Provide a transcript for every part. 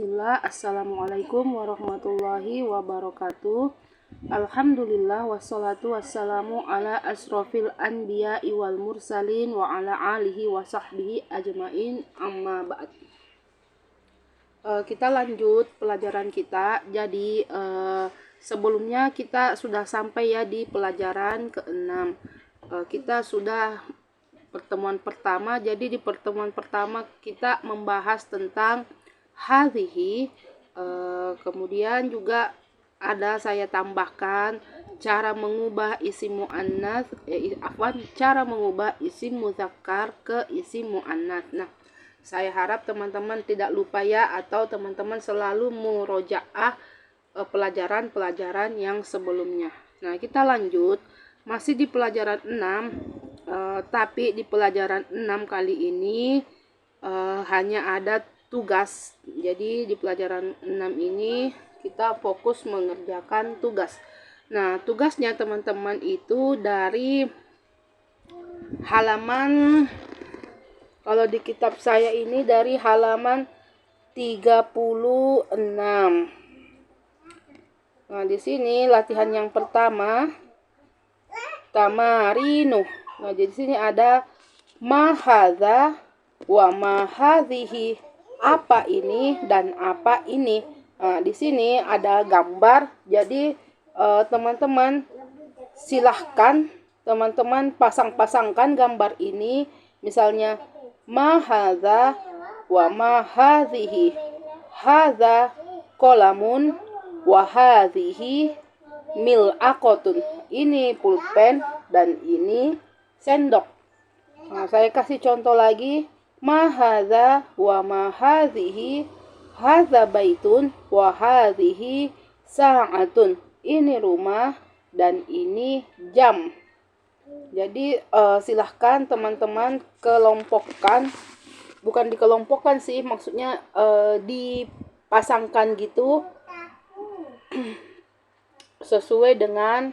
Bismillah, Assalamualaikum warahmatullahi wabarakatuh. Alhamdulillah wassalatu wassalamu ala asrofil anbiya wal mursalin wa ala alihi wa sahbihi ajmain amma ba'd. Kita lanjut pelajaran kita. Jadi sebelumnya kita sudah sampai ya di pelajaran ke-6. Kita sudah pertemuan pertama. Jadi di pertemuan pertama kita membahas tentang hadhihi, kemudian juga ada saya tambahkan cara mengubah isim muannats, cara mengubah isim muzakkar ke isim muannats. Nah, saya harap teman-teman tidak lupa ya, atau teman-teman selalu murojaah pelajaran-pelajaran yang sebelumnya. Nah, kita lanjut masih di pelajaran 6, tapi di pelajaran 6 kali ini hanya ada tugas. Jadi di pelajaran 6 ini kita fokus mengerjakan tugas. Nah, tugasnya teman-teman itu dari halaman, kalau di kitab saya ini dari halaman 36. Nah, di sini latihan yang pertama, tamarinu. Nah, di sini ada ma hadza wa ma hadhihi. Apa ini dan apa ini. Nah, di sini ada gambar. Jadi teman-teman silahkan teman-teman pasang-pasangkan gambar ini. Misalnya ma hadza wa ma hadhihi. Hadza qalamun wa hadhihi mil'aqatun. Ini pulpen dan ini sendok. Nah, saya kasih contoh lagi. Ma hadza wa ma hadhihi. Hadza baitun wa hadhihi sa'atun. Ini rumah dan ini jam. Jadi silahkan teman-teman kelompokkan, bukan dikelompokkan sih, maksudnya dipasangkan gitu sesuai dengan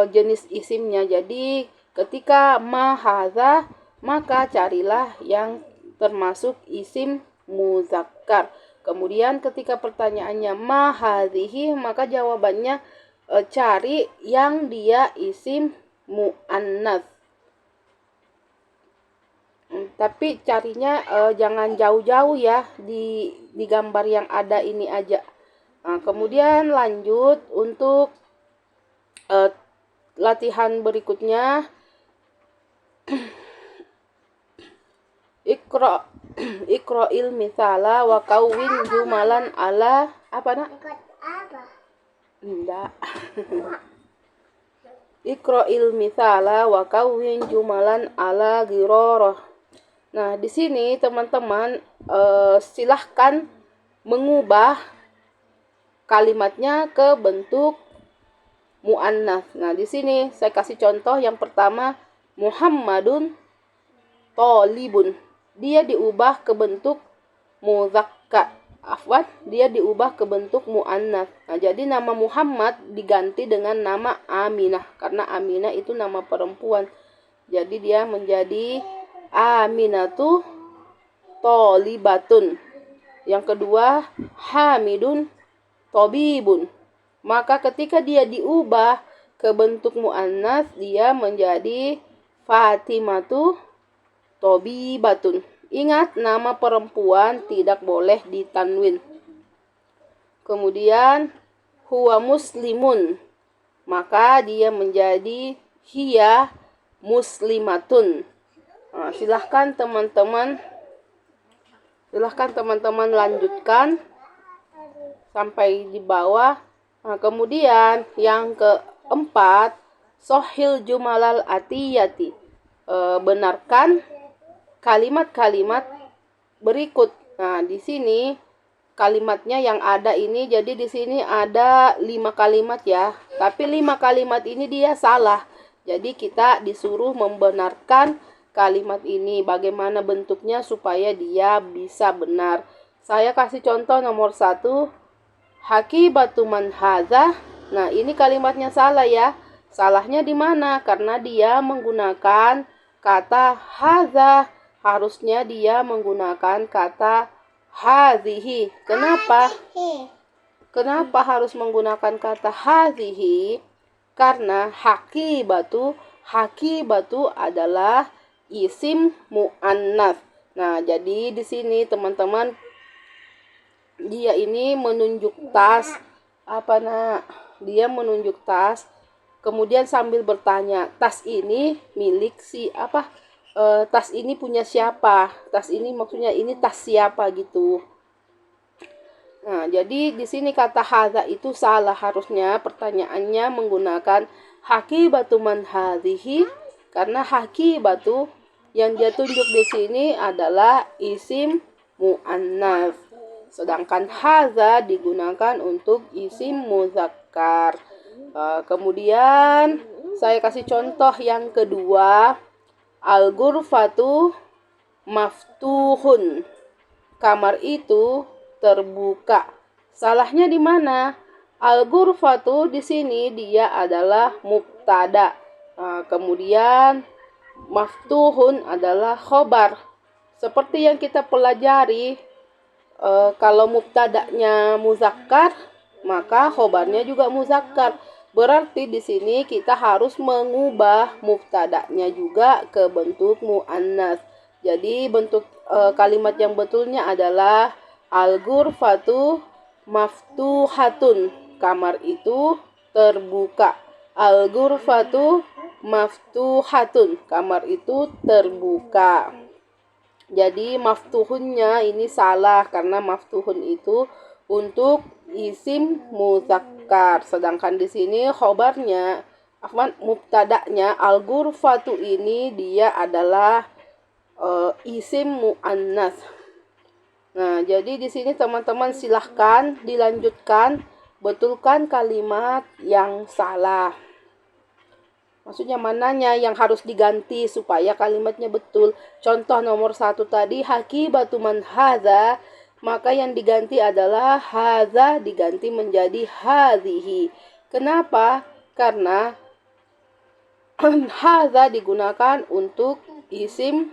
jenis isimnya. Jadi ketika ma hadza, maka carilah yang termasuk isim muzakkar. Kemudian ketika pertanyaannya ma hadhihi, maka jawabannya cari yang dia isim muannats. Tapi carinya jangan jauh-jauh ya, di gambar yang ada ini aja. Nah, kemudian lanjut untuk latihan berikutnya. Iqra'il misala wa kawwin jumalan ala apa nak? Enggak. Iqra'il misala wa kawwin jumalan ala ghirarah. Nah, di sini teman-teman silahkan mengubah kalimatnya ke bentuk muannats. Nah, di sini saya kasih contoh yang pertama, Muhammadun thalibun. Dia diubah ke bentuk muzakkar. Dia diubah ke bentuk muannats. Nah, jadi nama Muhammad diganti dengan nama Aminah, karena Aminah itu nama perempuan. Jadi dia menjadi Aminatu thalibatun. Yang kedua, Hamidun thabibun. Maka ketika dia diubah ke bentuk muannats, dia menjadi Fatimatu thabibatun. Ingat, nama perempuan tidak boleh ditanwin. Kemudian huwa muslimun, maka dia menjadi hiya muslimatun. Nah, silahkan teman-teman lanjutkan sampai di bawah. Nah, kemudian yang keempat, sohil jumalal atiyati. Benarkan kalimat-kalimat berikut. Nah, di sini kalimatnya yang ada ini, jadi di sini ada 5 kalimat ya. Tapi 5 kalimat ini dia salah. Jadi kita disuruh membenarkan kalimat ini. Bagaimana bentuknya supaya dia bisa benar. Saya kasih contoh nomor 1. Hakibatu man hadza. Nah, ini kalimatnya salah ya. Salahnya di mana? Karena dia menggunakan kata hadza. Harusnya dia menggunakan kata hadhihi. Kenapa harus menggunakan kata hadhihi? Karena hakibatu adalah isim muannats. Nah, jadi di sini teman-teman dia ini menunjuk tas dia menunjuk tas, kemudian sambil bertanya, tas ini milik tas ini punya siapa? Tas ini maksudnya ini tas siapa gitu. Nah, jadi di sini kata hadza itu salah, harusnya pertanyaannya menggunakan hakibatu man hadhihi, karena hakibatu yang dia tunjuk di sini adalah isim muannats. Sedangkan hadza digunakan untuk isim muzakkar. Kemudian saya kasih contoh yang kedua, al-ghurfatu maftuhun. Kamar itu terbuka. Salahnya di mana? Al-ghurfatu di sini dia adalah mubtada. Kemudian maftuhun adalah khobar. Seperti yang kita pelajari, kalau mubtada'nya muzakkar, maka khobarnya juga muzakkar. Berarti di sini kita harus mengubah mubtada'nya juga ke bentuk muannats. Jadi bentuk kalimat yang betulnya adalah al-ghurfatu maftuhatun. Kamar itu terbuka. Al-ghurfatu maftuhatun. Kamar itu terbuka. Jadi maftuhunnya ini salah karena maftuhun itu untuk isim muzakkar. Sedangkan di sini khobarnya, mubtada'nya al-ghurfatu ini dia adalah isim muannats. Nah, jadi di sini teman-teman silahkan dilanjutkan, betulkan kalimat yang salah. Maksudnya mananya yang harus diganti supaya kalimatnya betul. Contoh nomor 1 tadi, hakibatu man hadza, maka yang diganti adalah hadza diganti menjadi hadhihi. Kenapa? Karena hadza digunakan untuk isim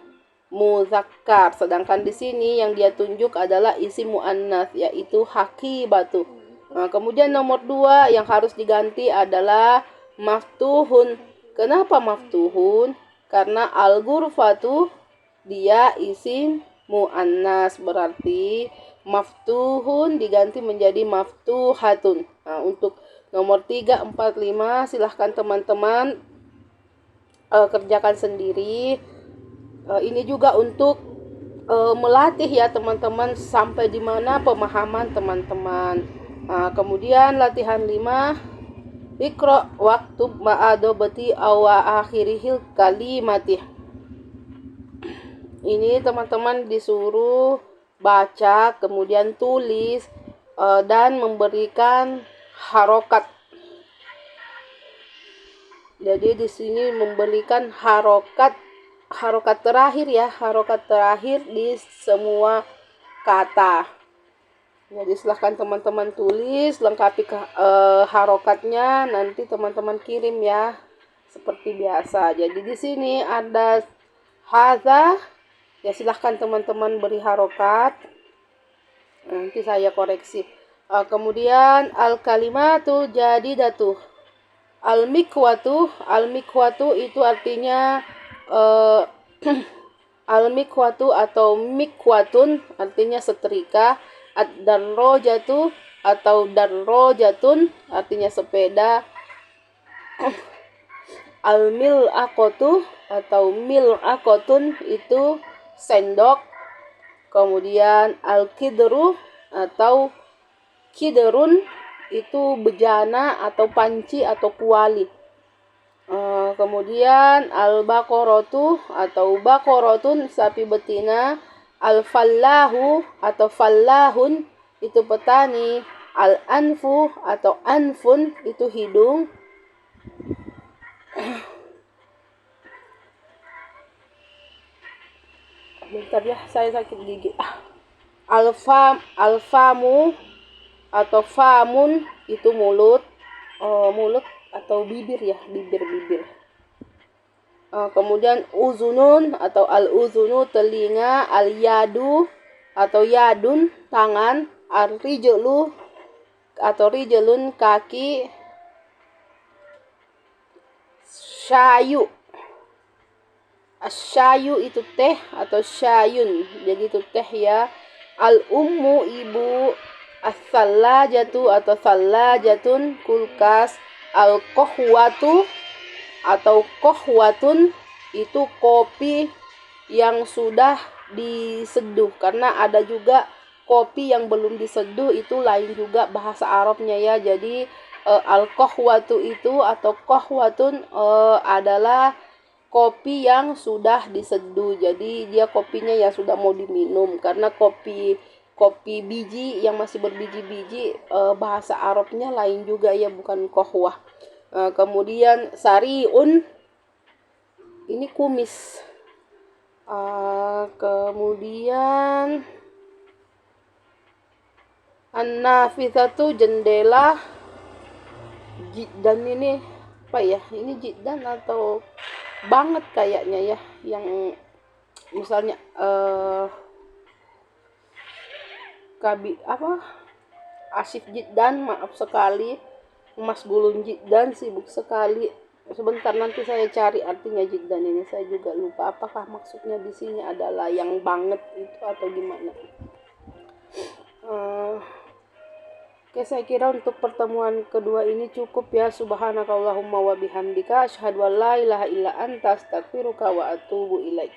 muzakkar, sedangkan di sini yang dia tunjuk adalah isim muannats, yaitu hakibatu. Nah, kemudian nomor 2 yang harus diganti adalah maftuhun. Kenapa maftuhun? Karena al-ghurfatu dia isim muannats, berarti maftuhun diganti menjadi maftuhatun. Nah, untuk nomor 3, 4, 5 silahkan teman-teman kerjakan sendiri. Ini juga untuk melatih ya teman-teman sampai di mana pemahaman teman-teman. Kemudian latihan 5, Iqra waktub ma'adobati awa akhirihil kalimati. Ini teman-teman disuruh baca, kemudian tulis, dan memberikan harokat. Jadi di sini memberikan harokat terakhir ya, harokat terakhir di semua kata. Jadi silahkan teman-teman tulis, lengkapi harokatnya, nanti teman-teman kirim ya, seperti biasa. Jadi di sini ada hadza, ya silahkan teman-teman beri harokat, nanti saya koreksi. Kemudian al-kalimatu jadidatu. Al-mikwatu itu artinya al-mikwatu atau mikwatun artinya setrika. Ad-darrojatu atau darrojatun artinya sepeda. Al-mil'aqatu atau mil'aqatun itu sendok. Kemudian al-kidru atau kidrun itu bejana atau panci atau kuali. Kemudian al-baqaratu atau baqaratun sapi betina. Al-fallahu atau fallahun itu petani. Al-anfu atau anfun itu hidung. Bentar ya, saya sakit gigi. Al-famu atau famun itu mulut. Mulut atau bibir ya, bibir. Kemudian uzunun atau al-uzunu telinga. Al-yadu atau yadun tangan, ar-rijlu atau rijlun kaki, syayu. Asyayu itu teh atau syayun. Jadi itu teh ya. Al-ummu ibu, as-sallajatu atau sallajatun kulkas, al-qahwatu atau qahwatun itu kopi yang sudah diseduh, karena ada juga kopi yang belum diseduh, itu lain juga bahasa Arabnya ya. Jadi al-qahwatu itu atau qahwatun adalah kopi yang sudah diseduh. Jadi dia kopinya ya sudah mau diminum, karena kopi biji yang masih berbiji-biji bahasa Arabnya lain juga ya, bukan kohwah. Kemudian sariun ini kumis. Kemudian an-nafisatu jendela. Jiddan ini apa ya? Ini jiddan atau banget kayaknya ya, yang misalnya asif jiddan, maaf sekali, Mas Gulun jiddan, sibuk sekali. Sebentar, nanti saya cari artinya jiddan ini, saya juga lupa apakah maksudnya di sini adalah yang banget itu atau gimana. Oke, saya kira untuk pertemuan kedua ini cukup ya. Subhanakallahumma wa bihamdika asyhadu an la ilaha illa anta astaghfiruka wa atubu ilaik.